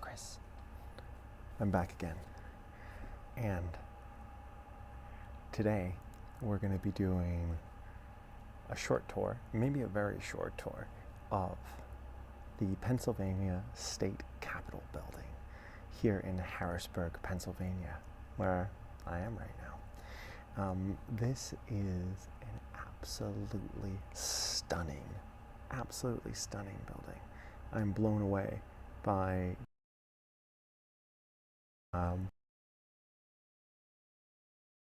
Chris. I'm back again. And today we're going to be doing a short tour, maybe a very short tour, of the Pennsylvania State Capitol building here in Harrisburg, Pennsylvania, where I am right now. This is an absolutely stunning building. I'm blown away by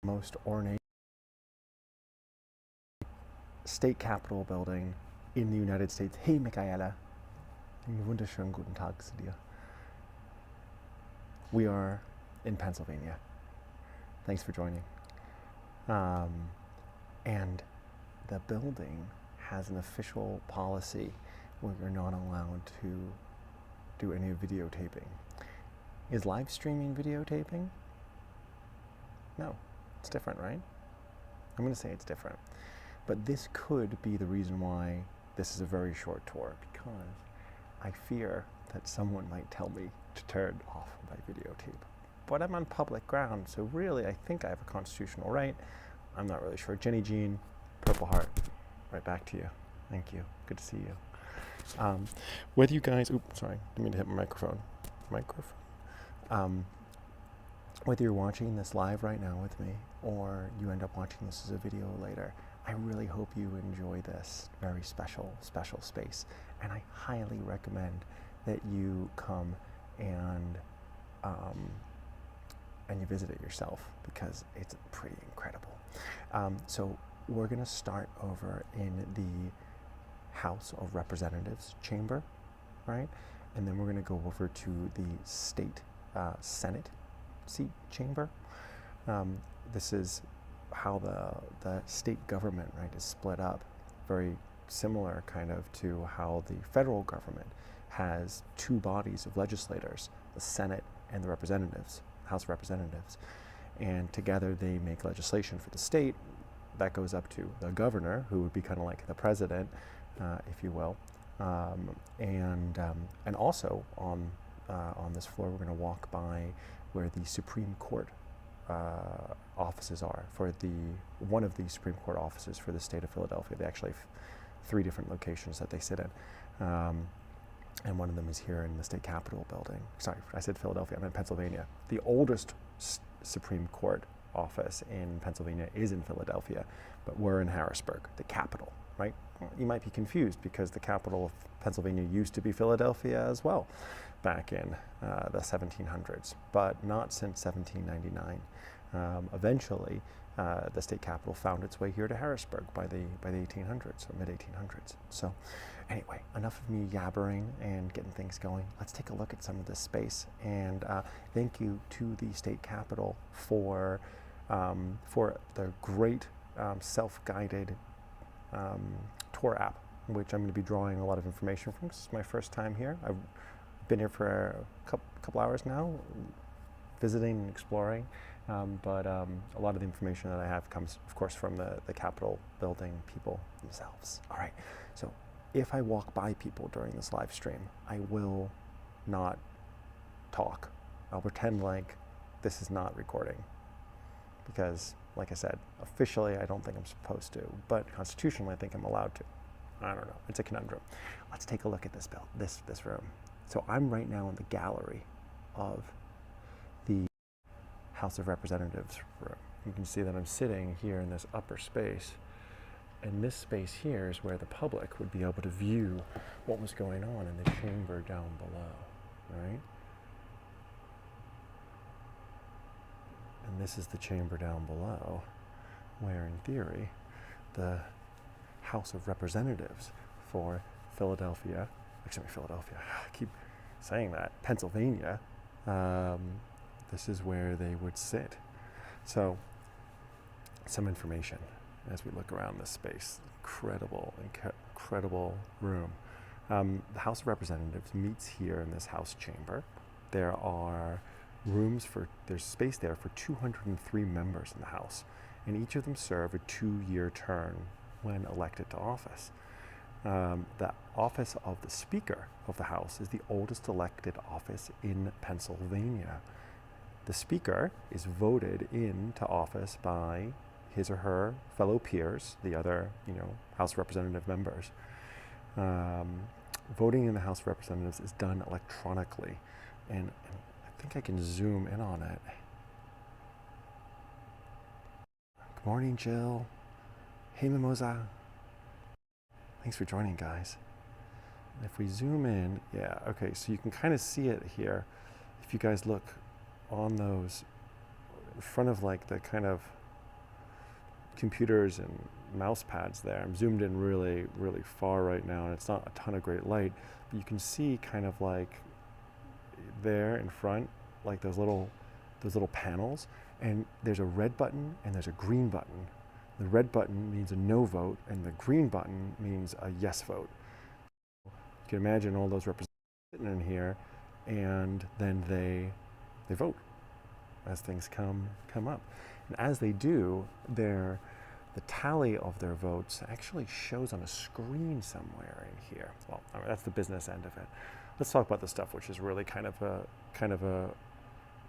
most ornate state capitol building in the United States. Hey Michaela, einen wunderschönen guten Tag zu dir. We are in Pennsylvania. Thanks for joining. And the building has an official policy where you're not allowed to do any videotaping. Is live streaming videotaping? No, it's different, right? I'm going to say it's different. But this could be the reason why this is a very short tour, because I fear that someone might tell me to turn off my videotape. But I'm on public ground, so really I think I have a constitutional right. I'm not really sure. Jenny Jean, Purple Heart, right back to you. Thank you. Good to see you. Whether you guys, oops, sorry, didn't mean to hit my microphone. Whether you're watching this live right now with me, or you end up watching this as a video later, I really hope you enjoy this very special space. And I highly recommend that you come and you visit it yourself, because it's pretty incredible. So we're going to start over in the House of Representatives chamber, right? And then we're going to go over to the state Senate seat chamber. This is how the state government, right, is split up. Very similar kind of to how the federal government has two bodies of legislators, the Senate and the Representatives, House of Representatives. And together they make legislation for the state that goes up to the governor, who would be kind of like the president, if you will. And also on this floor, we're going to walk by where the Supreme Court offices are for one of the Supreme Court offices for the state of Philadelphia. They actually have 3 different locations that they sit in. And one of them is here in the state capitol building. Sorry, I said Philadelphia, I meant Pennsylvania. The oldest Supreme Court office in Pennsylvania is in Philadelphia, but we're in Harrisburg, the capital, right? You might be confused because the capital of Pennsylvania used to be Philadelphia as well back in the 1700s, but not since 1799. Eventually, the state capitol found its way here to Harrisburg by the 1800s or mid-1800s. So anyway, enough of me yabbering and getting things going. Let's take a look at some of this space. And thank you to the state capitol for the great self-guided tour app, which I'm going to be drawing a lot of information from. This is my first time here. I've been here for a couple hours now, visiting and exploring. But a lot of the information that I have comes, of course, from the Capitol building people themselves. All right, so if I walk by people during this live stream, I will not talk. I'll pretend like this is not recording, because, like I said, officially I don't think I'm supposed to, but constitutionally I think I'm allowed to. I don't know. It's a conundrum. Let's take a look at this room. So I'm right now in the gallery of the House of Representatives room. You can see that I'm sitting here in this upper space, and this space here is where the public would be able to view what was going on in the chamber down below, right? And this is the chamber down below, where in theory the House of Representatives for Philadelphia, I keep saying that, Pennsylvania, this is where they would sit. So, some information as we look around this space. Incredible room. The House of Representatives meets here in this House chamber. There's space there for 203 members in the House, and each of them serve a 2-year term when elected to office. The office of the Speaker of the House is the oldest elected office in Pennsylvania. The Speaker is voted into office by his or her fellow peers, the other, House Representative members. Voting in the House of Representatives is done electronically, and I think I can zoom in on it. Good morning, Jill. Hey, Mimosa. Thanks for joining, guys. If we zoom in, yeah, okay, so you can kind of see it here. If you guys look on those, in front of like the kind of computers and mouse pads there. I'm zoomed in really, really far right now, and it's not a ton of great light, but you can see kind of like there in front, like those little panels, and there's a red button and there's a green button. The red button means a no vote, and the green button means a yes vote. You can imagine all those representatives sitting in here, and then they vote as things come up. And as they do, the tally of their votes actually shows on a screen somewhere in here. Well, that's the business end of it. Let's talk about the stuff which is really kind of a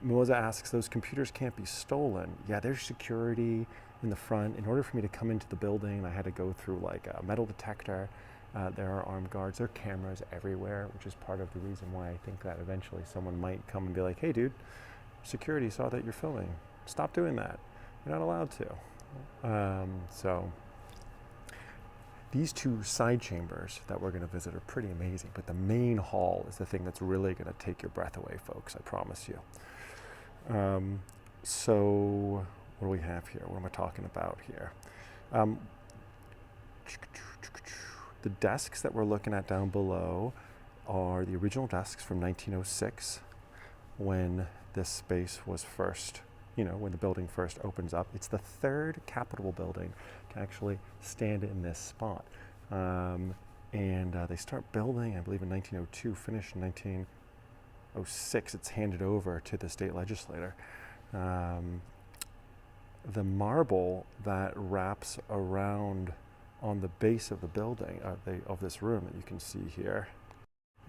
Moza asks, those computers can't be stolen. Yeah, there's security in the front. In order for me to come into the building, I had to go through like a metal detector. There are armed guards. There are cameras everywhere, which is part of the reason why I think that eventually someone might come and be like, hey, dude, security saw that you're filming. Stop doing that. You're not allowed to. So these two side chambers that we're going to visit are pretty amazing, but the main hall is the thing that's really going to take your breath away, folks, I promise you. So what do we have here? What am I talking about here? The desks that we're looking at down below are the original desks from 1906 when this space was first, when the building first opens up. It's the third Capitol building to actually stand in this spot. And they start building, I believe, in 1902, finished in 1906. It's handed over to the state legislator. The marble that wraps around on the base of the building, of this room that you can see here,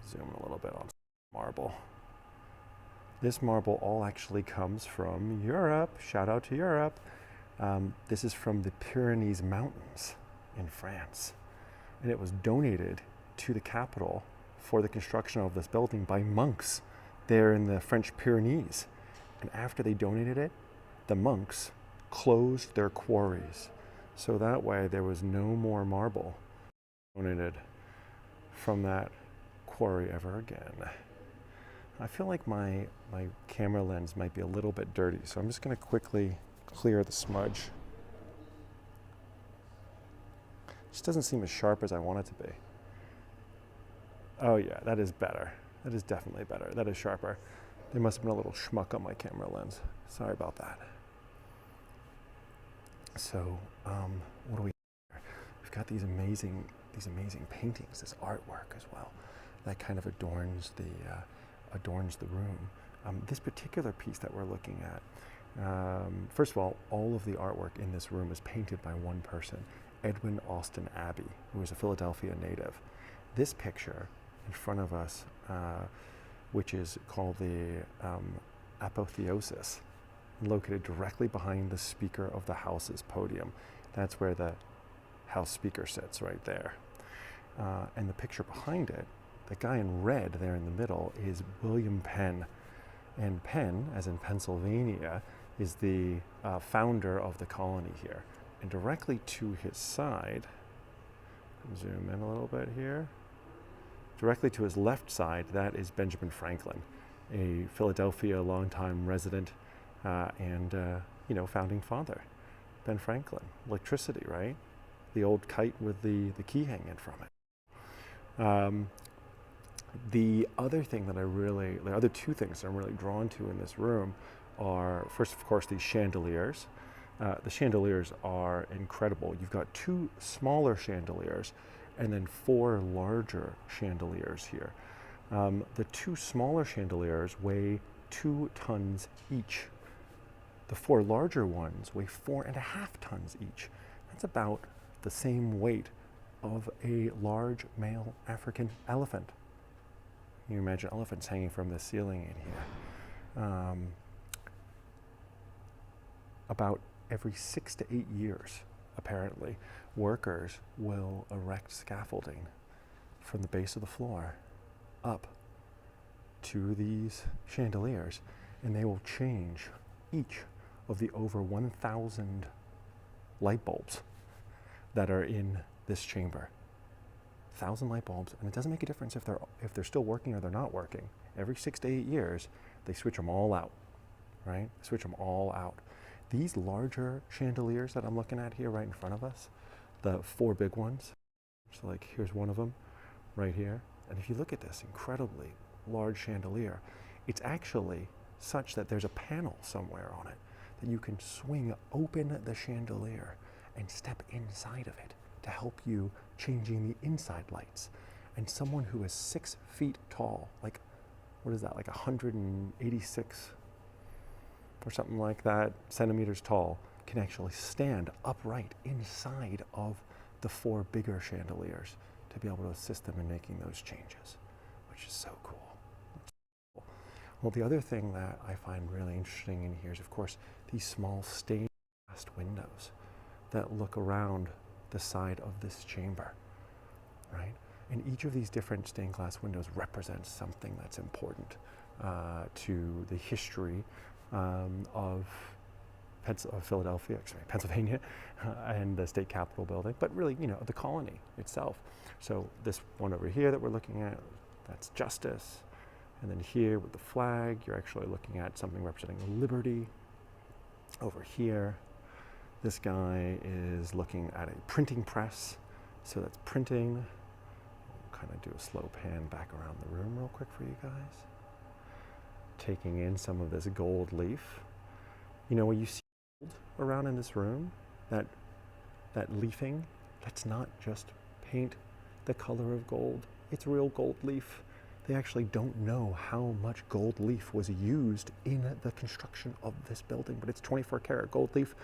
zoom in a little bit on marble. This marble all actually comes from Europe. Shout out to Europe. This is from the Pyrenees Mountains in France. And it was donated to the Capitol for the construction of this building by monks there in the French Pyrenees. And after they donated it, the monks closed their quarries. So that way there was no more marble donated from that quarry ever again. I feel like my camera lens might be a little bit dirty, so I'm just going to quickly clear the smudge. Just doesn't seem as sharp as I want it to be. Oh yeah, that is better. That is definitely better. That is sharper. There must have been a little schmuck on my camera lens. Sorry about that. So, what do we have? We've got these amazing paintings, this artwork as well, that kind of adorns the room. This particular piece that we're looking at, first of all of the artwork in this room is painted by one person, Edwin Austin Abbey, who is a Philadelphia native. This picture in front of us, which is called the apotheosis, located directly behind the Speaker of the House's podium. That's where the House Speaker sits, right there. And the picture behind it, the guy in red there in the middle, is William Penn. And Penn, as in Pennsylvania, is the founder of the colony here. And directly to his side, zoom in a little bit here, directly to his left side, that is Benjamin Franklin, a Philadelphia longtime resident and founding father. Ben Franklin, electricity, right? The old kite with the key hanging from it. The other two things that I'm really drawn to in this room are, first, of course, these chandeliers. The chandeliers are incredible. You've got two smaller chandeliers and then four larger chandeliers here. The two smaller chandeliers weigh 2 tons each. The four larger ones weigh 4.5 tons each. That's about the same weight of a large male African elephant. You imagine elephants hanging from the ceiling in here. About every 6 to 8 years, apparently, workers will erect scaffolding from the base of the floor up to these chandeliers, and they will change each of the over 1,000 light bulbs that are in this chamber. 1,000 light bulbs, and it doesn't make a difference if they're still working or they're not working. Every 6 to 8 years, they switch them all out, right? Switch them all out. These larger chandeliers that I'm looking at here right in front of us, the 4 big ones, so like here's one of them right here. And if you look at this incredibly large chandelier, it's actually such that there's a panel somewhere on it that you can swing open the chandelier and step inside of it to help you changing the inside lights. And someone who is 6 feet tall, like, what is that, like 186 or something like that, centimeters tall, can actually stand upright inside of the 4 bigger chandeliers to be able to assist them in making those changes, which is so cool. Well, the other thing that I find really interesting in here is, of course, these small stained glass windows that look around the side of this chamber, right? And each of these different stained glass windows represents something that's important to the history of Philadelphia, Pennsylvania, and the state capitol building, but really, you know, the colony itself. So this one over here that we're looking at, that's justice. And then here with the flag, you're actually looking at something representing liberty. Over here, this guy is looking at a printing press. So that's printing. We'll kind of do a slow pan back around the room real quick for you guys. Taking in some of this gold leaf. You know, when you see gold around in this room, that leafing, that's not just paint the color of gold. It's real gold leaf. They actually don't know how much gold leaf was used in the construction of this building, but it's 24 karat gold leaf,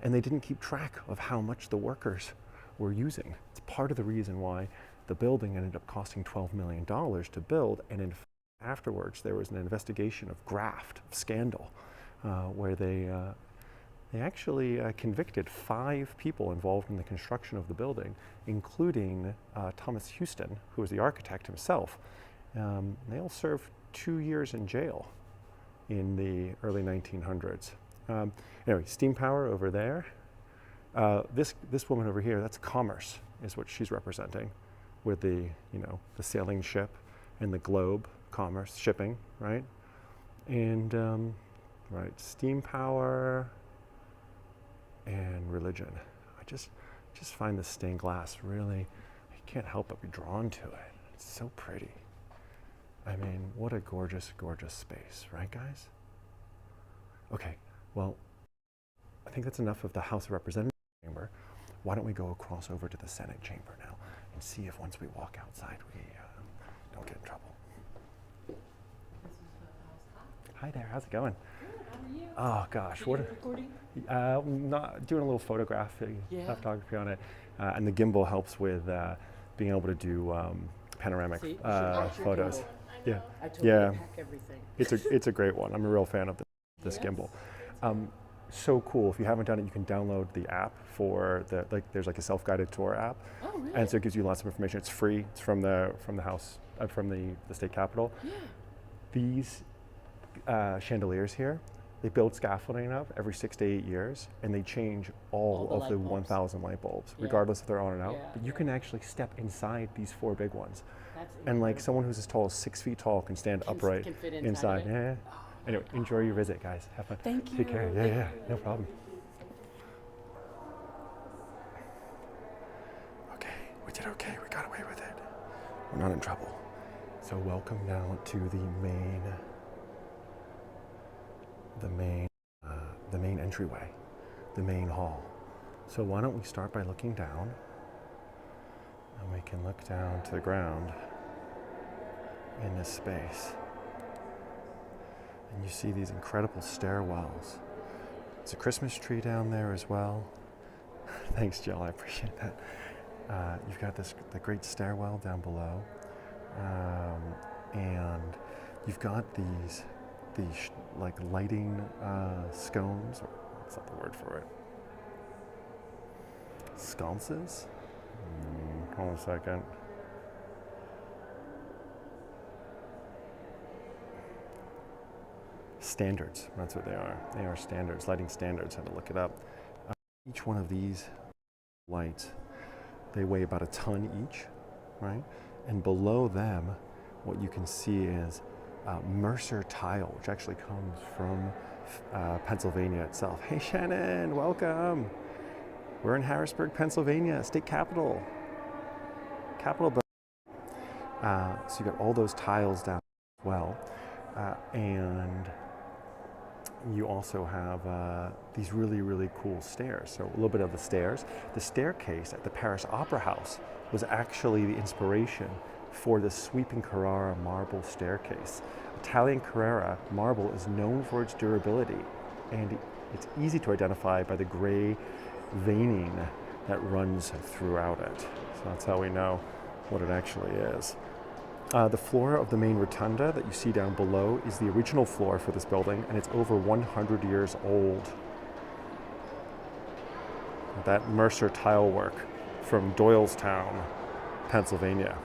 and they didn't keep track of how much the workers were using. It's part of the reason why the building ended up costing $12 million to build, and afterwards there was an investigation of graft, of scandal, where they actually convicted 5 people involved in the construction of the building, including Thomas Houston, who was the architect himself. They all served 2 years in jail in the early 1900s. Anyway, steam power over there. This woman over here, that's commerce, is what she's representing, with the, you know, the sailing ship and the globe, commerce, shipping, right? And right, steam power and religion. I just find this stained glass really, I can't help but be drawn to it. It's so pretty. I mean, what a gorgeous, gorgeous space, right, guys? Okay, well, I think that's enough of the House of Representatives chamber. Why don't we go across over to the Senate chamber now and see if once we walk outside we don't get in trouble. This is the House. Hi there, how's it going? Good, how are you? Oh gosh, Are you recording? Not doing a little photography Yeah. on it, and the gimbal helps with being able to do panoramic See, photos. Yeah, I told you yeah, to pack everything. it's a great one. I'm a real fan of this Yes. gimbal. So cool. If you haven't done it, you can download the app for there's like a self-guided tour app, Oh, really? and so it gives you lots of information. It's free. It's from the house, from the state capitol. Yeah. These chandeliers here, they build scaffolding up every 6 to 8 years, and they change all the of light the bulbs. 1,000 light bulbs, Yeah. regardless if they're on and out. Yeah, But you yeah. can actually step inside these 4 big ones, That's and like incredible. someone who's as tall as 6 feet tall can stand Can- upright can fit inside. inside of it? Yeah. Oh, Anyway, enjoy your visit, guys. Have fun. Thank Take care. you. Yeah, Thank yeah, you. no problem. Okay, we did okay. We got away with it. We're not in trouble. So welcome now to the main entryway, the main hall. So why don't we start by looking down, and we can look down to the ground in this space. And you see these incredible stairwells. There's a Christmas tree down there as well. Thanks, Jill, I appreciate that. You've got the great stairwell down below, and you've got these like lighting scones, or what's not the word for it? Sconces? Hold on a second. Standards, that's what they are. They are standards, lighting standards. I had to look it up. Each one of these lights, they weigh about a ton each, right? And below them, what you can see is Mercer tile, which actually comes from Pennsylvania itself. Hey Shannon, welcome. We're in Harrisburg, Pennsylvania, state capital. So you got all those tiles down as well, and you also have these really, really cool stairs. So a little bit of the stairs. The staircase at the Paris Opera House was actually the inspiration for the sweeping Carrara marble staircase. Italian Carrara marble is known for its durability, and it's easy to identify by the gray veining that runs throughout it. So that's how we know what it actually is. The floor of the main rotunda that you see down below is the original floor for this building, and it's over 100 years old. That Mercer tile work from Doylestown, Pennsylvania,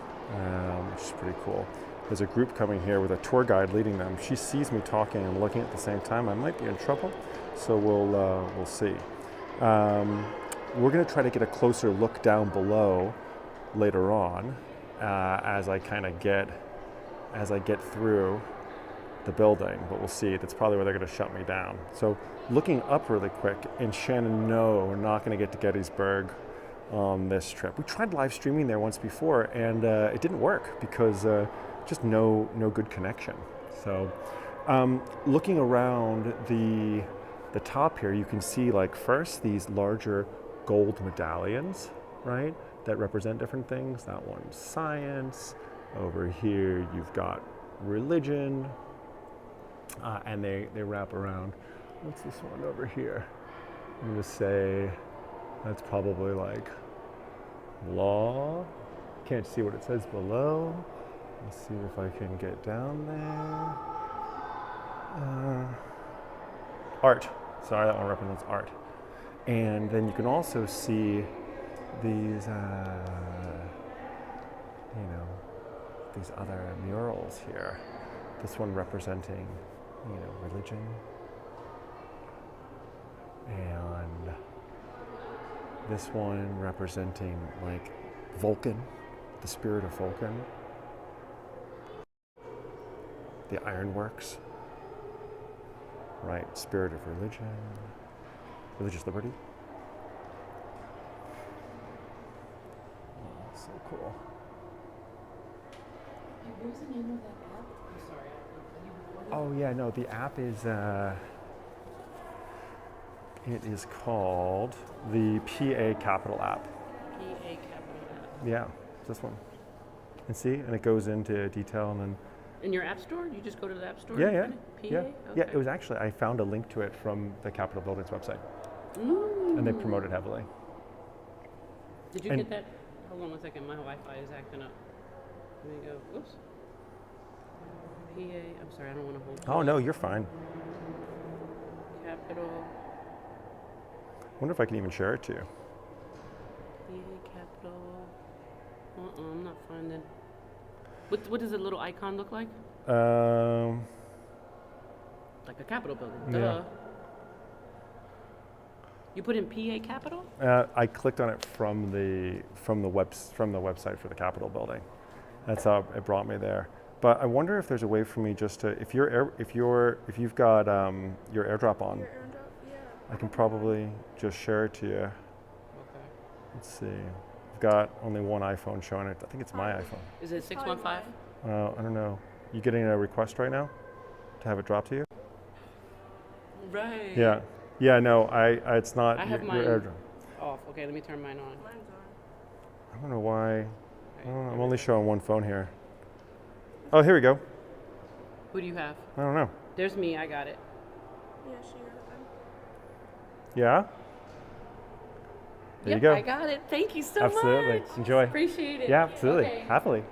which is pretty cool. There's a group coming here with a tour guide leading them. She sees me talking and looking at the same time. I might be in trouble, so we'll see. We're going to try to get a closer look down below later on. As I get through the building, but we'll see. That's probably where they're going to shut me down. So looking up really quick, and Shannon, no, we're not going to get to Gettysburg on this trip. We tried live streaming there once before, and it didn't work because just no good connection. So looking around the top here, you can see like first these larger gold medallions, right? That represent different things. That one's science. Over here, you've got religion, and they wrap around. What's this one over here? I'm gonna say that's probably like law. Can't see what it says below. Let's see if I can get down there. Art. Sorry, that one represents art. And then you can also see these, these other murals here. This one representing, religion, and this one representing like Vulcan, the spirit of Vulcan, the ironworks, right? Spirit of religion, religious liberty. So cool. Hey, what's the name of that app? I'm sorry, are you recording? Oh yeah, no, the app is it is called the PA Capital app. PA Capital app. Yeah, this one. And see, and it goes into detail, and then. In your app store? You just go to the app store? Yeah, and yeah, find it? PA? yeah, Okay. yeah. It was actually, I found a link to it from the Capitol Building's website, Ooh. and they promote it heavily. Did you get that? Hold on one second, my Wi-Fi is acting up. Let me go, oops. PA, I'm sorry, I don't want to hold. Oh no, you're fine. Capital. I wonder if I can even share it to you. PA Capital. I'm not finding. What does the little icon look like? Like a Capitol building. Yeah. Duh. You put in PA Capital? I clicked on it from the website for the Capitol building. That's how it brought me there. But I wonder if there's a way for me just to, if you've got your AirDrop on, I can probably just share it to you. Okay. Let's see. I've got only one iPhone showing it. I think it's my iPhone. Is it 615? I don't know. You getting a request right now to have it dropped to you? Right. Yeah. Yeah. No. It's not. I have your mine AirDrop. off. Okay, let me turn mine on. Mine's on. I don't know why. I don't know, I'm only showing one phone here. Oh, here we go. Who do you have? I don't know. There's me. I got it. Yeah, she got it. Yeah? There you go. I got it. Thank you so Absolutely. much. Enjoy. Appreciate it. Yeah, absolutely. Okay. Happily.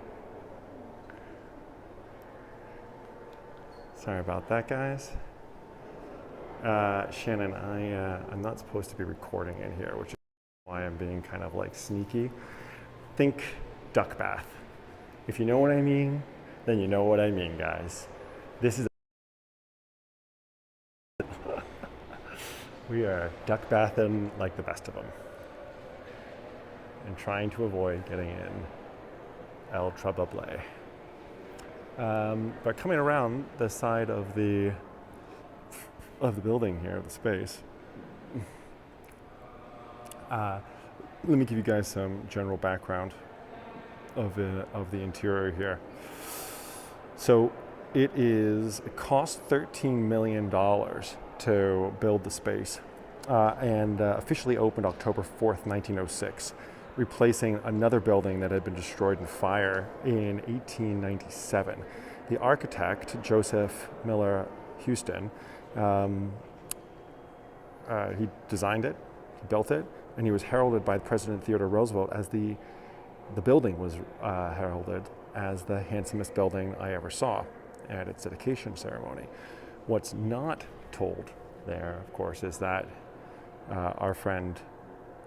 Sorry about that, guys. Shannon, I'm not supposed to be recording in here, which is why I'm being kind of like sneaky. Think duck bath. If you know what I mean, then you know what I mean, guys. This is we are duck bathing like the best of them and trying to avoid getting in El Trouble. But coming around the side of the building here, of the space, let me give you guys some general background of the interior here. So it cost $13 million to build the space and officially opened October 4th, 1906, replacing another building that had been destroyed in fire in 1897. The architect, Joseph Miller Houston, he designed it, he built it, and he was heralded by President Theodore Roosevelt as the building was heralded as the handsomest building I ever saw at its dedication ceremony. What's not told there, of course, is that our friend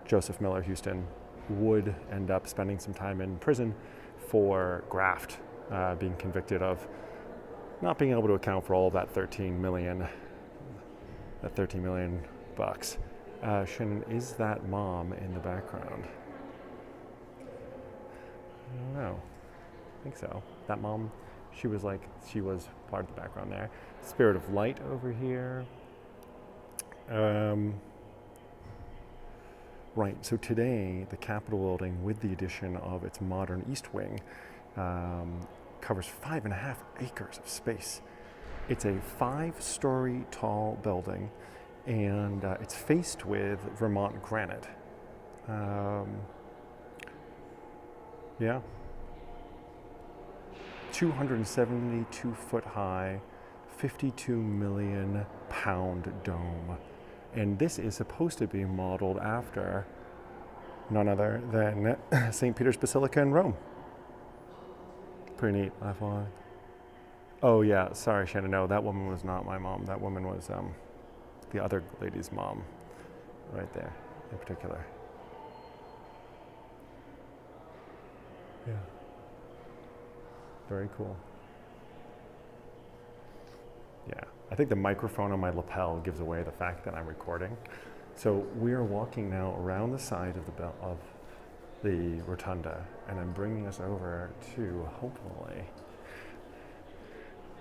Joseph Miller Houston would end up spending some time in prison for graft, being convicted of not being able to account for all of that 13 million bucks. Shannon, is that mom in the background? I don't know. I think so. That mom, she was part of the background there. Spirit of Light over here. Right, so today the Capitol building, with the addition of its modern east wing, covers 5.5 acres of space. It's a 5-story tall building, and it's faced with Vermont granite. Yeah. 272 foot high, 52 million pound dome. And this is supposed to be modeled after none other than St. Peter's Basilica in Rome. Pretty neat, I thought. Oh yeah, sorry Shannon, no, that woman was not my mom. That woman was the other lady's mom, right there in particular. Yeah. Very cool. Yeah, I think the microphone on my lapel gives away the fact that I'm recording. So we are walking now around the side of the rotunda, and I'm bringing us over to hopefully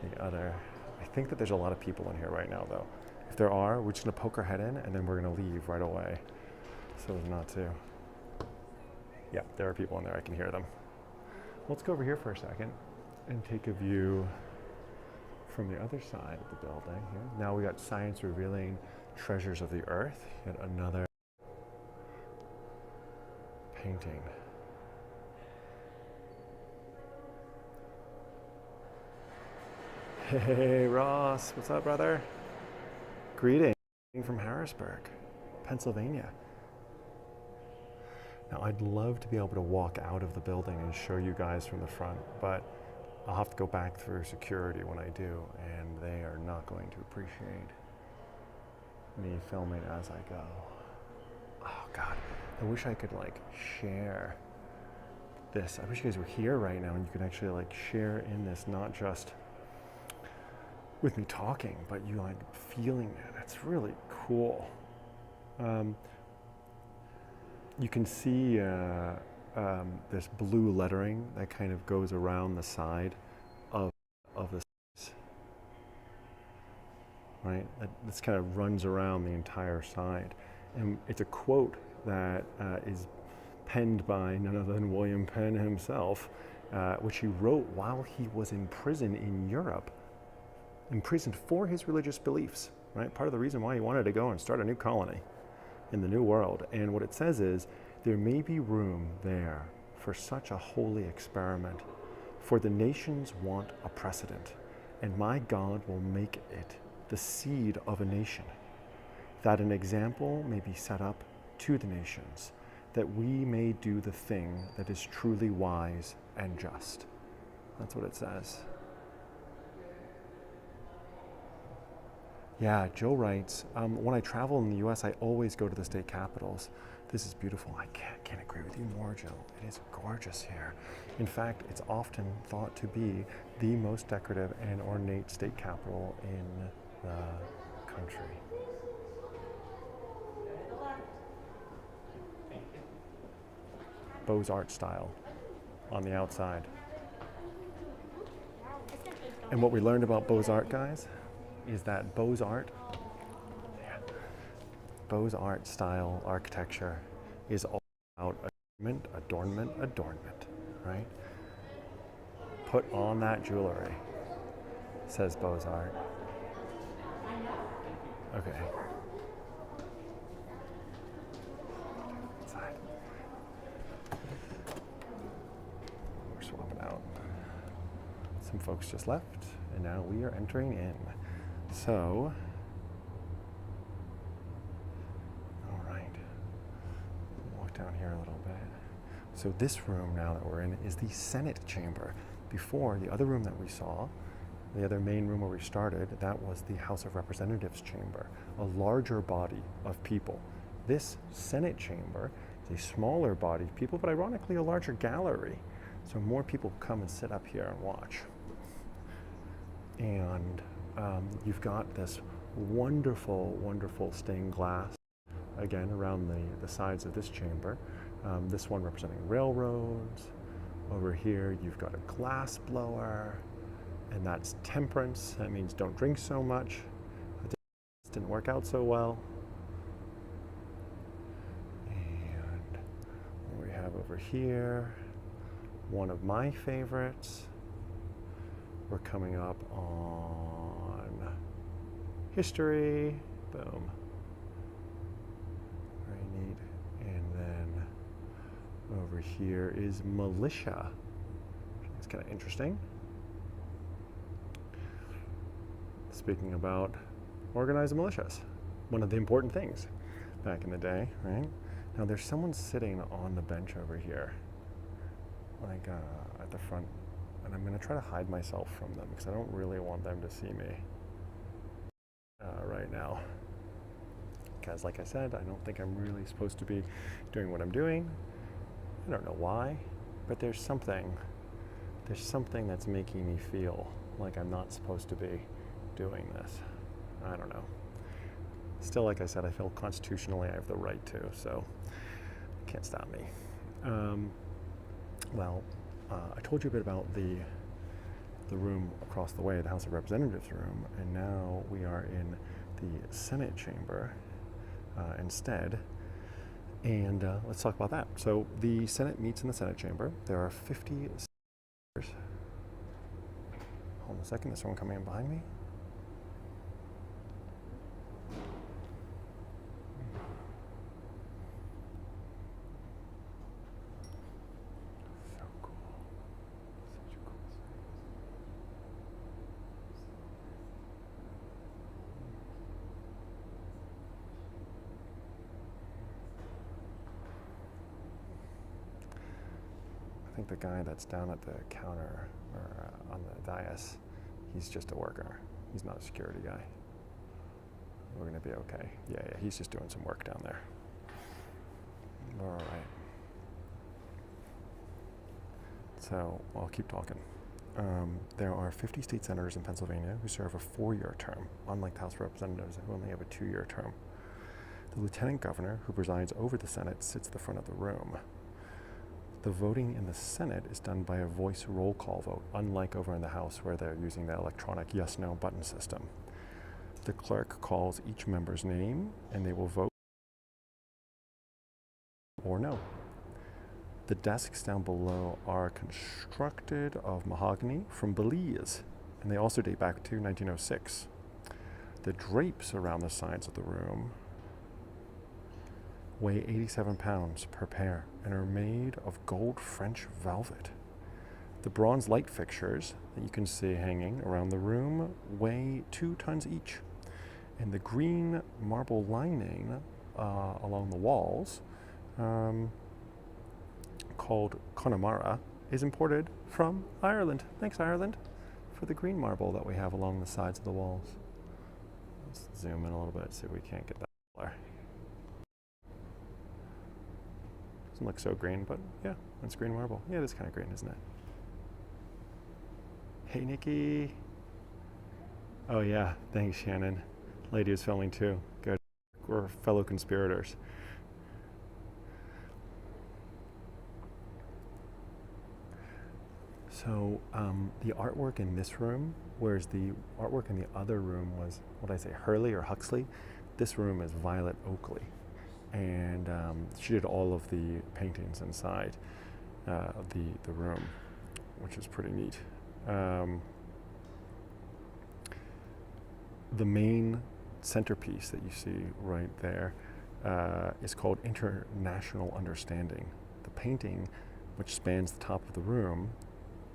the other. I think that there's a lot of people in here right now, though. If there are, we're just gonna poke our head in, and then we're gonna leave right away, so as not to. Yeah, there are people in there. I can hear them. Let's go over here for a second and take a view from the other side of the building here. Now we got Science Revealing Treasures of the Earth, yet another painting. Hey Ross, what's up, brother? Greeting from Harrisburg, Pennsylvania. Now I'd love to be able to walk out of the building and show you guys from the front, but I'll have to go back through security when I do, and they are not going to appreciate me filming as I go. Oh God, I wish I could like share this. I wish you guys were here right now and you could actually like share in this, not just with me talking, but you like feeling it. It's really cool. You can see this blue lettering that kind of goes around the side of this, right? This kind of runs around the entire side. And it's a quote that is penned by none other than William Penn himself, which he wrote while he was in prison in Europe, imprisoned for his religious beliefs, right? Part of the reason why he wanted to go and start a new colony in the New World. And what it says is, there may be room there for such a holy experiment, for the nations want a precedent, and my God will make it the seed of a nation, that an example may be set up to the nations, that we may do the thing that is truly wise and just. That's what it says. Yeah, Joe writes, when I travel in the US, I always go to the state capitals. This is beautiful. I can't agree with you more, Joe. It is gorgeous here. In fact, it's often thought to be the most decorative and ornate state capital in the country. Beaux-Arts style on the outside. And what we learned about Beaux-Arts, guys, is that Beaux-Arts style architecture is all about adornment, right? Put on that jewelry, says Beaux-Arts. Okay. Inside. We're swapping out. Some folks just left, and now we are entering in. So, all right, walk down here a little bit. So this room now that we're in is the Senate chamber. Before, the other room that we saw, the other main room where we started, that was the House of Representatives chamber, a larger body of people. This Senate chamber is a smaller body of people, but ironically a larger gallery. So more people come and sit up here and watch. And you've got this wonderful, wonderful stained glass, again, around the sides of this chamber. This one representing railroads. Over here, you've got a glass blower, and that's temperance. That means don't drink so much. This didn't work out so well. And what we have over here, one of my favorites. We're coming up on history. Boom. Very neat. And then over here is militia. It's kind of interesting. Speaking about organized militias, one of the important things back in the day, right? Now there's someone sitting on the bench over here, like at the front, and I'm going to try to hide myself from them because I don't really want them to see me right now. Because like I said, I don't think I'm really supposed to be doing what I'm doing. I don't know why, but there's something that's making me feel like I'm not supposed to be doing this. I don't know. Still, like I said, I feel constitutionally I have the right to, so can't stop me. I told you a bit about the room across the way, the House of Representatives room, and now we are in the Senate chamber instead. And let's talk about that. So the Senate meets in the Senate chamber. There are 50 senators. Hold on a second, there's someone coming in behind me. So cool. Such a cool thing. I think the guy that's down at the counter or on the dais, he's just a worker. He's not a security guy. We're going to be okay. Yeah, he's just doing some work down there. All right. So I'll keep talking. There are 50 state senators in Pennsylvania who serve a 4-year term, unlike the House of Representatives who only have a 2-year term. The lieutenant governor, who presides over the Senate, sits at the front of the room. The voting in the Senate is done by a voice roll call vote, unlike over in the House where they're using the electronic yes-no button system. The clerk calls each member's name and they will vote or no. The desks down below are constructed of mahogany from Belize, and they also date back to 1906. The drapes around the sides of the room weigh 87 pounds per pair and are made of gold French velvet. The bronze light fixtures that you can see hanging around the room weigh 2 tons each. And the green marble lining along the walls called Connemara is imported from Ireland. Thanks, Ireland, for the green marble that we have along the sides of the walls. Let's zoom in a little bit, see if we can't get that color. Doesn't look so green, but yeah, it's green marble. Yeah, it is kind of green, isn't it? Hey, Nikki. Oh yeah, thanks, Shannon. Lady is filming too. Good. We're fellow conspirators. So the artwork in this room, whereas the artwork in the other room was, what did I say, Hurley or Huxley? This room is Violet Oakley. And she did all of the paintings inside the room, which is pretty neat. The main centerpiece that you see right there is called International Understanding. The painting, which spans the top of the room,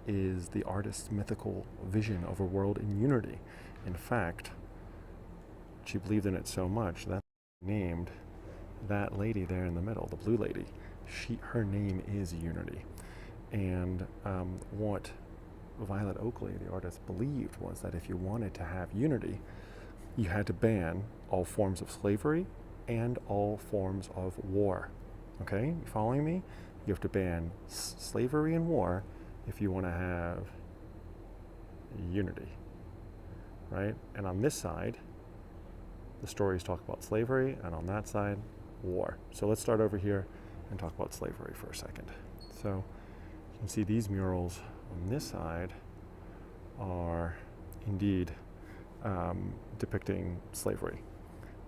is the artist's mythical vision of a world in unity. In fact, she believed in it so much that named that lady there in the middle, the blue lady, her name is Unity. And what Violet Oakley, the artist, believed was that if you wanted to have unity, you had to ban all forms of slavery and all forms of war. Okay, you following me? You have to ban slavery and war if you want to have unity, right? And on this side, the stories talk about slavery, and on that side, war. So let's start over here and talk about slavery for a second. So you can see these murals on this side are indeed depicting slavery.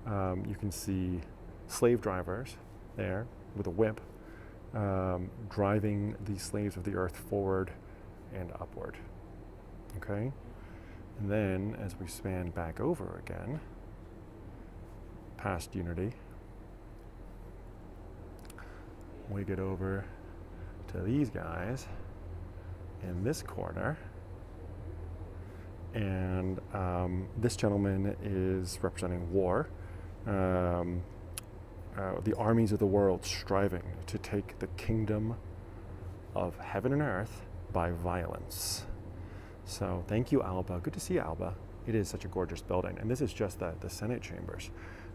You can see slave drivers there with a whip driving the slaves of the earth forward and upward. Okay? And then as we span back over again, past unity, we get over to these guys in this corner. And this gentleman is representing war. The armies of the world striving to take the kingdom of heaven and earth by violence. So thank you, Alba. Good to see you, Alba. It is such a gorgeous building. And this is just the Senate chambers.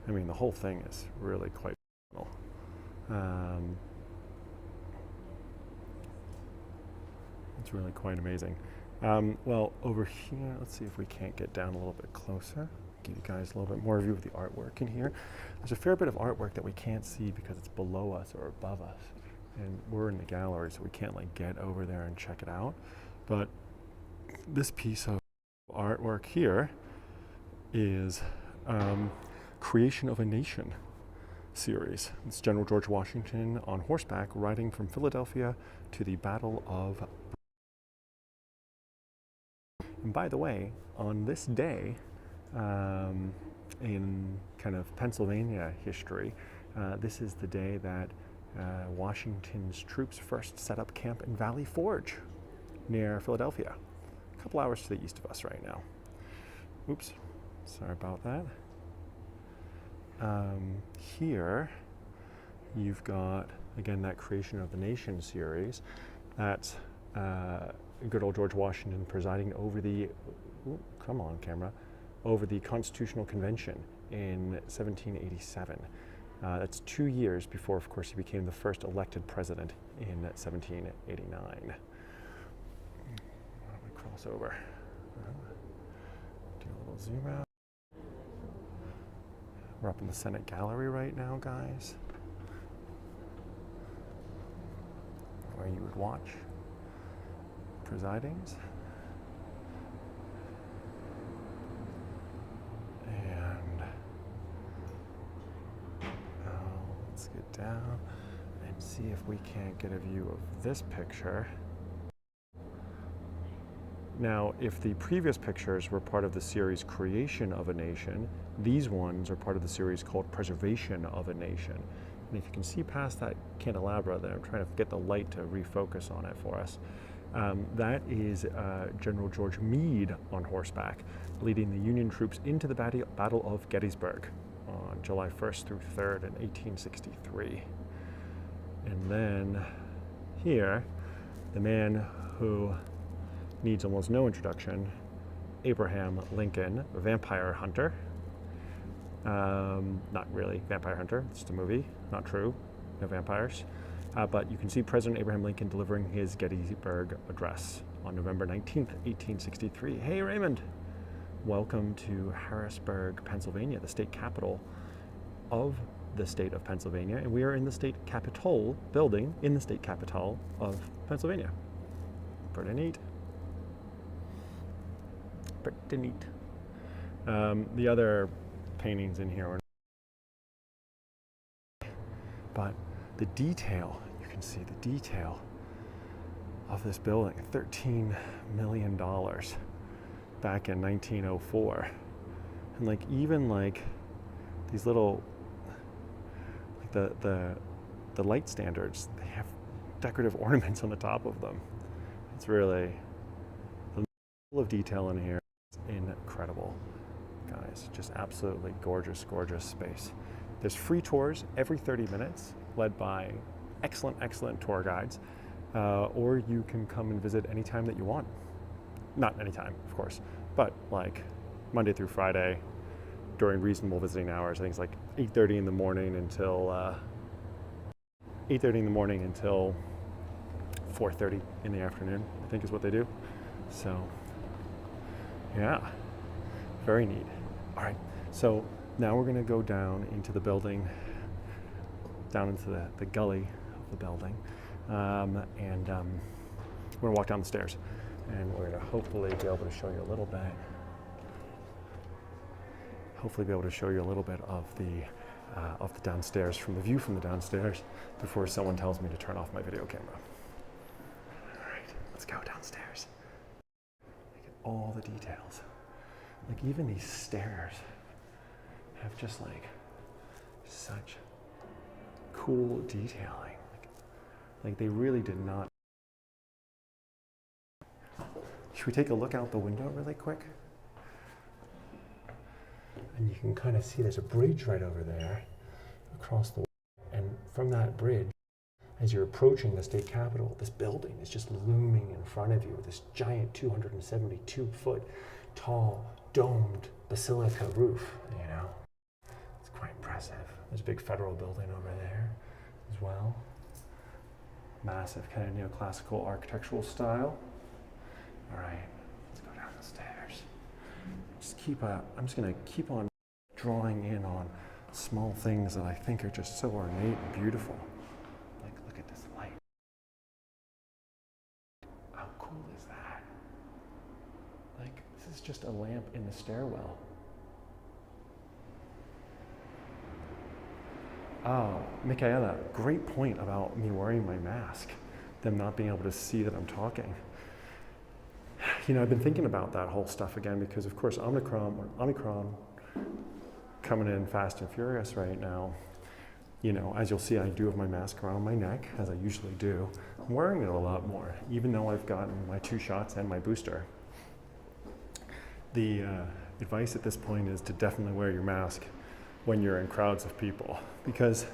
I mean, the whole thing is really quite phenomenal. It's really quite amazing. Well, over here, let's see if we can't get down a little bit closer. Give you guys a little bit more view of the artwork in here. There's a fair bit of artwork that we can't see because it's below us or above us. And we're in the gallery, so we can't like get over there and check it out. But this piece of artwork here is Creation of a Nation series. It's General George Washington on horseback riding from Philadelphia to the Battle of. And by the way, on this day, in kind of Pennsylvania history, this is the day that Washington's troops first set up camp in Valley Forge near Philadelphia, a couple hours to the east of us right now. Oops, sorry about that. Here, you've got, again, that Creation of the Nation series. That's good old George Washington presiding over the, come on camera, over the Constitutional Convention in 1787. That's 2 years before, of course, he became the first elected president in 1789. Why don't we cross over? Do a little zoom out. We're up in the Senate gallery right now, guys, where you would watch presidings. And let's get down and see if we can't get a view of this picture. Now, if the previous pictures were part of the series Creation of a Nation, these ones are part of the series called Preservation of a Nation. And if you can see past that candelabra there, I'm trying to get the light to refocus on it for us. That is General George Meade on horseback, leading the Union troops into the Battle of Gettysburg on July 1st through 3rd in 1863. And then here, the man who needs almost no introduction, Abraham Lincoln, vampire hunter. Not really vampire hunter, it's just a movie, not true, no vampires. But you can see President Abraham Lincoln delivering his Gettysburg Address on November 19th, 1863. Hey Raymond, welcome to Harrisburg, Pennsylvania, the state capital of the state of Pennsylvania, and we are in the state capitol building in the state capital of Pennsylvania. Pretty neat. Pretty neat. The other paintings in here, but the detail, you can see the detail of this building, $13 million back in 1904. And like even like these little, like the light standards, they have decorative ornaments on the top of them. It's really, the level of detail in here is incredible, guys. Just absolutely gorgeous, gorgeous space. There's free tours every 30 minutes, led by excellent tour guides, or you can come and visit anytime that you want. Not anytime, of course, but like Monday through Friday during reasonable visiting hours. I think it's like 8:30 in the morning until 4:30 in the afternoon, I think is what they do. So, yeah, very neat. All right, so now we're gonna go down into the building, down into the gully of the building, and we're gonna walk down the stairs, and we're gonna hopefully be able to show you a little bit, of the downstairs, from the view from the downstairs, before someone tells me to turn off my video camera. All right, let's go downstairs. Look at all the details. Like even these stairs have just like such cool detailing. Like they really did not. Should we take a look out the window really quick? And you can kind of see there's a bridge right over there across the way. And from that bridge, as you're approaching the state capitol, this building is just looming in front of you with this giant 272-foot tall domed basilica roof, you know. It's quite impressive. There's a big federal building over there as well. Massive kind of neoclassical architectural style. All right, let's go down the stairs. I'm just gonna keep on drawing in on small things that I think are just so ornate and beautiful. Like, look at this light. How cool is that? Like, this is just a lamp in the stairwell. Oh, Michaela, great point about me wearing my mask, them not being able to see that I'm talking. You know, I've been thinking about that whole stuff again because, of course, Omicron coming in fast and furious right now. You know, as you'll see, I do have my mask around my neck, as I usually do. I'm wearing it a lot more, even though I've gotten my 2 shots and my booster. The advice at this point is to definitely wear your mask when you're in crowds of people, because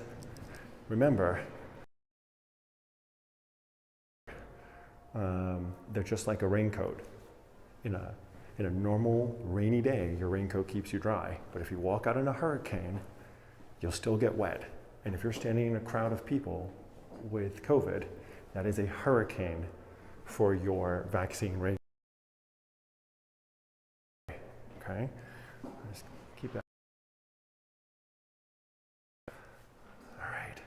remember, they're just like a raincoat. In a normal rainy day, your raincoat keeps you dry, but if you walk out in a hurricane, you'll still get wet. And if you're standing in a crowd of people with COVID, that is a hurricane for your vaccine rate. Okay? Just keep that. All right.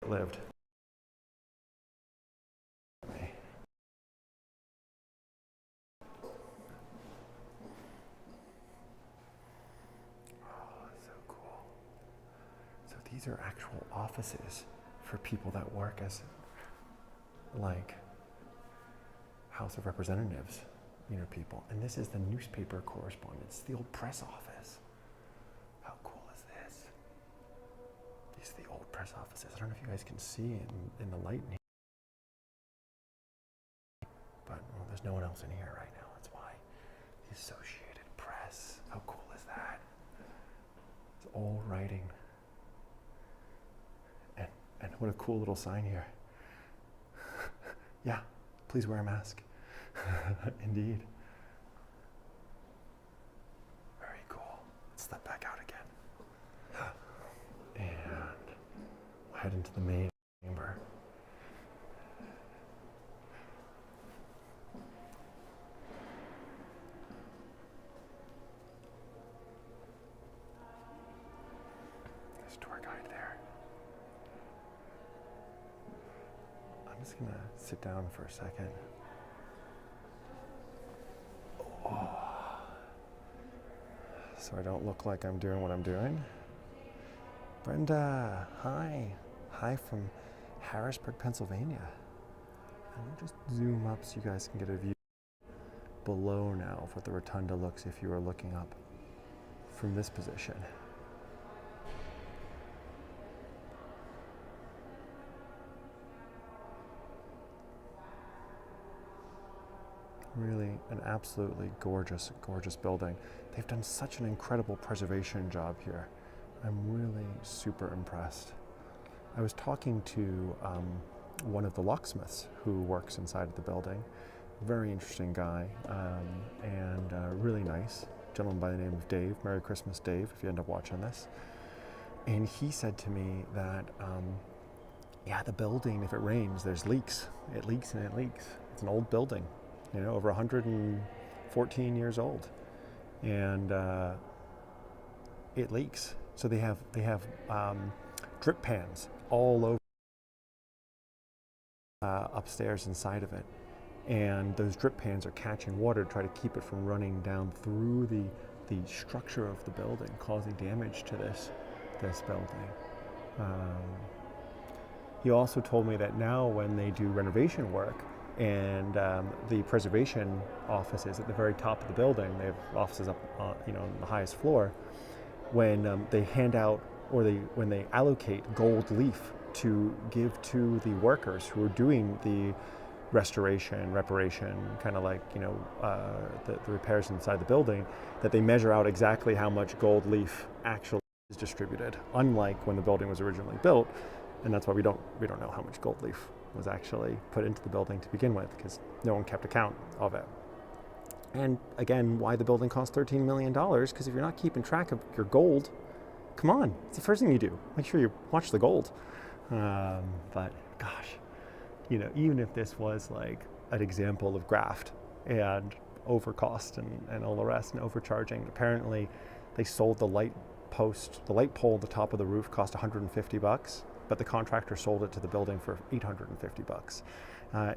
Lived. These are actual offices for people that work as like House of Representatives, you know, people. And this is the newspaper correspondence, the old press office. How cool is this? These are the old press offices. I don't know if you guys can see it in the light in here. But well, there's no one else in here right now. That's why. The Associated Press. How cool is that? It's all writing. And what a cool little sign here. Yeah, please wear a mask. Indeed. Very cool. Let's step back out again. And we'll head into the main chamber. There's a tour guide there. I'm just gonna sit down for a second. Oh. So I don't look like I'm doing what I'm doing. Brenda, hi. Hi from Harrisburg, Pennsylvania. And we'll just zoom up so you guys can get a view below now of what the rotunda looks if you are looking up from this position. Really an absolutely gorgeous, gorgeous building. They've done such an incredible preservation job here. I'm really super impressed. I was talking to one of the locksmiths who works inside of the building. Very interesting guy, and really nice. Gentleman by the name of Dave. Merry Christmas, Dave, if you end up watching this. And he said to me that, yeah, the building, if it rains, there's leaks. It leaks and it leaks. It's an old building. You know, over 114 years old, and it leaks. So they have drip pans all over upstairs inside of it, and those drip pans are catching water to try to keep it from running down through the structure of the building, causing damage to this building. He also told me that now when they do renovation work, and the preservation offices at the very top of the building, they have offices up, on the highest floor. When they hand out, or when they allocate gold leaf to give to the workers who are doing the restoration, reparation, kind of like the repairs inside the building, that they measure out exactly how much gold leaf actually is distributed. Unlike when the building was originally built, and that's why we don't know how much gold leaf was actually put into the building to begin with, because no one kept account of it. And again, why the building cost $13 million, because if you're not keeping track of your gold, come on, it's the first thing you do. Make sure you watch the gold. But gosh, even if this was like an example of graft and overcost and all the rest and overcharging, apparently they sold the light pole at the top of the roof cost $150. But the contractor sold it to the building for $850.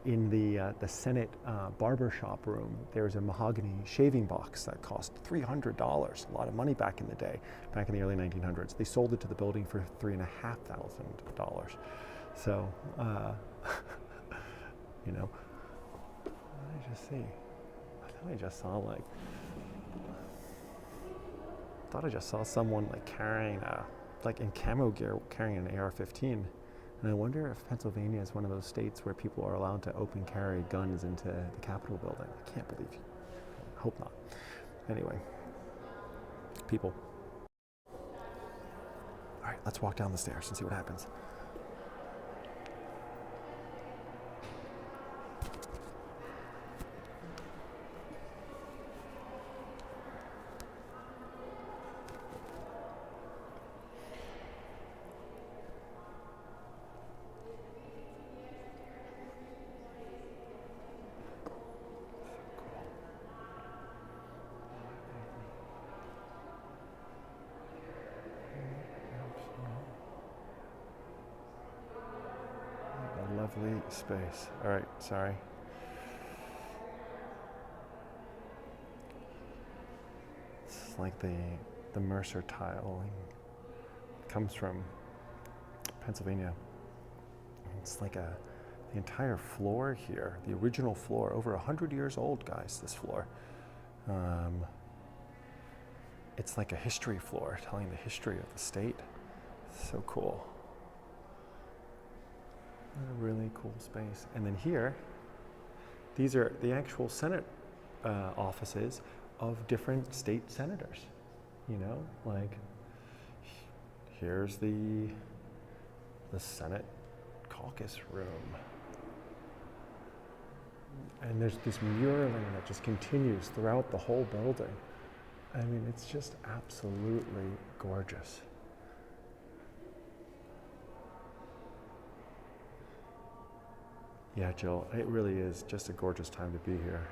In the Senate barber shop room, there's a mahogany shaving box that cost $300, a lot of money back in the day, back in the early 1900s. They sold it to the building for $3,500. So, what did I just see? I thought I just saw someone carrying in camo gear, carrying an AR-15. And I wonder if Pennsylvania is one of those states where people are allowed to open carry guns into the Capitol building. I can't believe you. I hope not. Anyway, people. All right, let's walk down the stairs and see what happens. Lovely space. All right, sorry. It's like the Mercer tiling. It comes from Pennsylvania. It's like the entire floor here, the original floor, over 100 years old, guys, this floor. It's like a history floor, telling the history of the state. So cool. A really cool space. And then here, these are the actual Senate offices of different state senators. Here's the the Senate caucus room. And there's this muraling that just continues throughout the whole building. I mean, it's just absolutely gorgeous. Yeah, Jill, it really is just a gorgeous time to be here.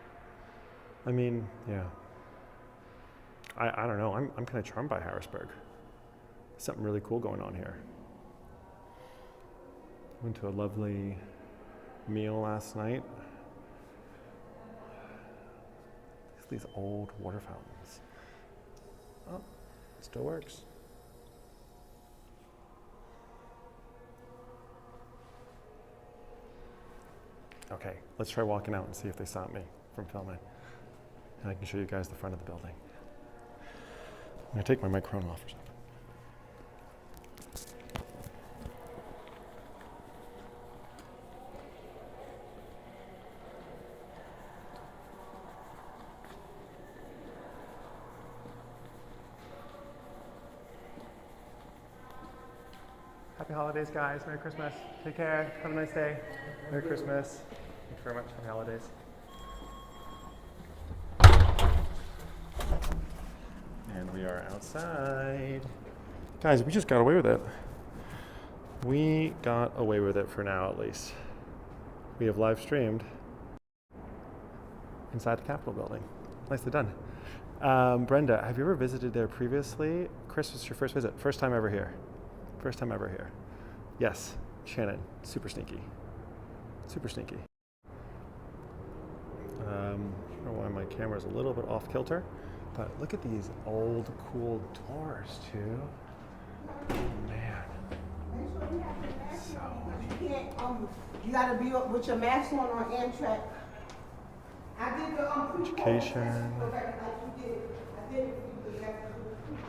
I mean, yeah. I don't know, I'm kind of charmed by Harrisburg. Something really cool going on here. Went to a lovely meal last night. These old water fountains. Oh, it still works. Okay, let's try walking out and see if they stop me from filming. And I can show you guys the front of the building. I'm gonna take my microphone off or something. Happy holidays, guys. Merry Christmas. Take care. Have a nice day. Merry Christmas. Thank you very much. Happy holidays. And we are outside. Guys, we just got away with it. We got away with it for now, at least. We have live streamed inside the Capitol building. Nicely done. Brenda, have you ever visited there previously? Chris, was your first visit? First time ever here. First time ever here. Yes, Shannon, super sneaky. Super sneaky. I don't know why my camera's a little bit off kilter, but look at these old, cool doors, too. Man. So neat. You gotta be up with your mask on Amtrak. I did the Education.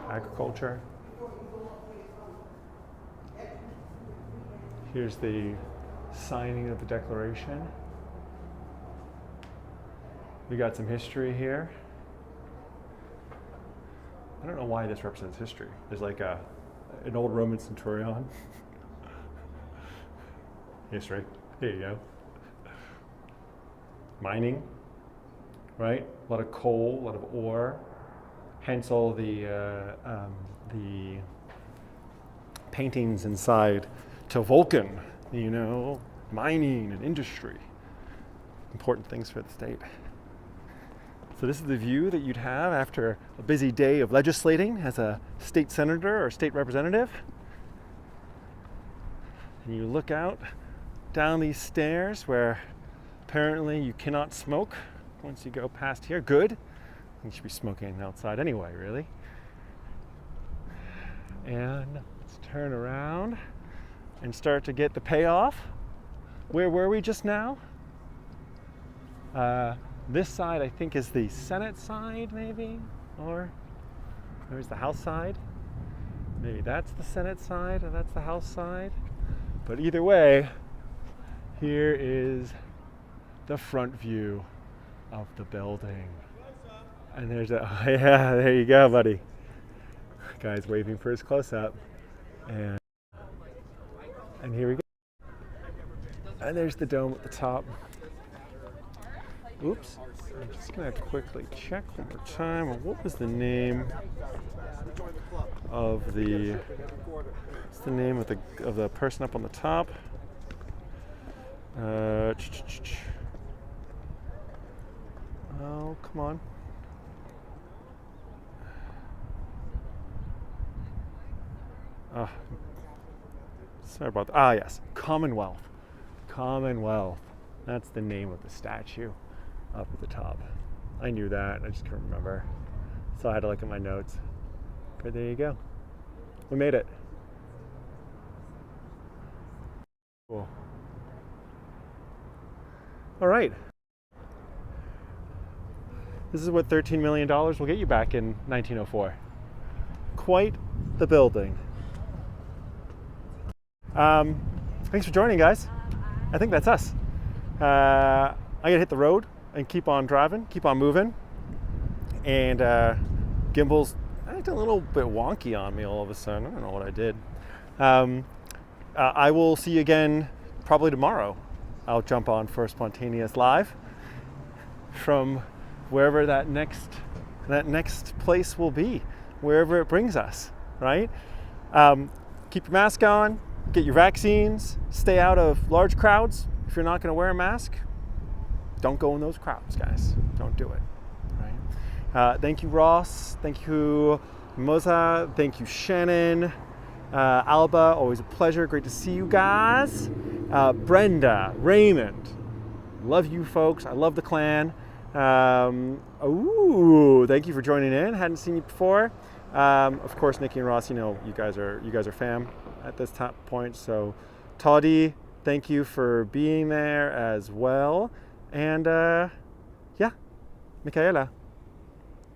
Agriculture. Here's the signing of the Declaration. We got some history here. I don't know why this represents history. There's like an old Roman centurion. History. Here you go. Mining, right? A lot of coal, a lot of ore. Hence all the paintings inside to Vulcan, you know, mining and industry. Important things for the state. So this is the view that you'd have after a busy day of legislating as a state senator or state representative. And you look out down these stairs where apparently you cannot smoke once you go past here. Good. You should be smoking outside anyway, really. And let's turn around and start to get the payoff. Where were we just now? This side, I think, is the Senate side, maybe? Or there's the House side. Maybe that's the Senate side and that's the House side. But either way, here is the front view of the building. And there's a, oh yeah, there you go, buddy. Guy's waving for his close-up. And here we go. And there's the dome at the top. Oops. I'm just gonna quickly check one more time. What was the name of the? What's the name of the person up on the top? Oh, come on. Sorry about that. Ah, yes, Commonwealth. Commonwealth. That's the name of the statue up at the top. I knew that, I just couldn't remember. So I had to look at my notes. But there you go. We made it. Cool. All right. This is what $13 million will get you back in 1904. Quite the building. Thanks for joining, guys. I think that's us. I gotta hit the road and keep on driving, keep on moving. And gimbal's acting a little bit wonky on me all of a sudden. I don't know what I did. I will see you again probably tomorrow. I'll jump on for a spontaneous live from wherever that next place will be, wherever it brings us, right? Keep your mask on, get your vaccines, stay out of large crowds. If you're not going to wear a mask, don't go in those crowds, guys. Don't do it, right? Thank you, Ross. Thank you, Moza. Thank you, Shannon. Alba, always a pleasure. Great to see you guys. Brenda, Raymond, love you folks. I love the clan. Thank you for joining in. Hadn't seen you before. Of course, Nikki and Ross, you guys are fam at this point. So, Toddy, thank you for being there as well. And yeah, Michaela,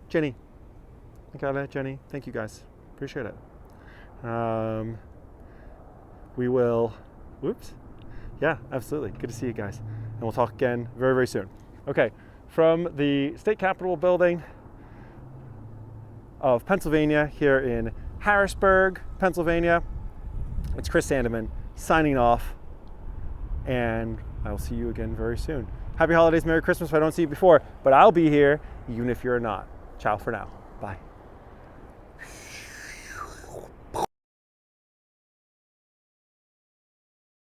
Jenny, thank you guys. Appreciate it. We will, yeah, absolutely. Good to see you guys. And we'll talk again very, very soon. Okay, from the State Capitol building of Pennsylvania here in Harrisburg, Pennsylvania, it's Chris Sandeman signing off, and I will see you again very soon. Happy holidays, Merry Christmas if I don't see you before, but I'll be here even if you're not. Ciao for now. Bye.